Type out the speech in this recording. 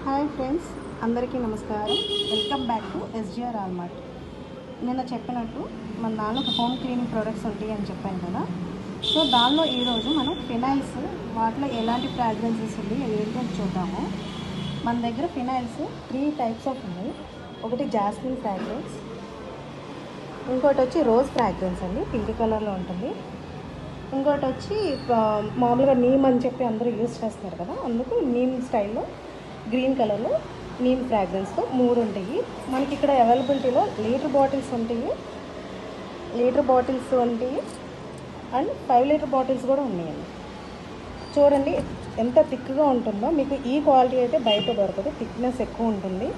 Hi friends, అందరికీ నమస్కారం. Welcome back to SGR Allmart. నిన్న చెప్పినట్టు మన దానిలో హోమ్ క్లీనింగ్ ప్రొడక్ట్స్ ఉంటాయి అని చెప్పాను కదా. సో దానిలో ఈరోజు మనం ఫినాయిల్స్, వాటిలో ఎలాంటి ఫ్రాగ్రెన్సెస్ ఉంది ఏంటి అని చూద్దాము. మన దగ్గర ఫినాయిల్స్ 3 టైప్స్ ఆఫ్ ఉన్నాయి. ఒకటి జాస్మిన్ ఫ్రాగ్రెన్స్, ఇంకోటి వచ్చి రోజ్ ఫ్రాగ్రెన్స్ అండి, పింక్ కలర్లో ఉంటుంది. ఇంకోటి వచ్చి మామూలుగా నీమ్ అని చెప్పి అందరూ యూజ్ చేస్తారు కదా, అందుకు నీమ్ స్టైల్లో గ్రీన్ కలర్లో నీమ్ ఫ్రాగ్రెన్స్తో 3 ఉంటాయి. మనకి ఇక్కడ అవైలబిలిటీలో లీటర్ బాటిల్స్ ఉంటాయి అండ్ 5 లీటర్ బాటిల్స్ కూడా ఉన్నాయండి. చూడండి ఎంత థిక్గా ఉంటుందో. మీకు ఈ క్వాలిటీ అయితే బయట దొరకదు, థిక్నెస్ ఎక్కువ ఉంటుంది.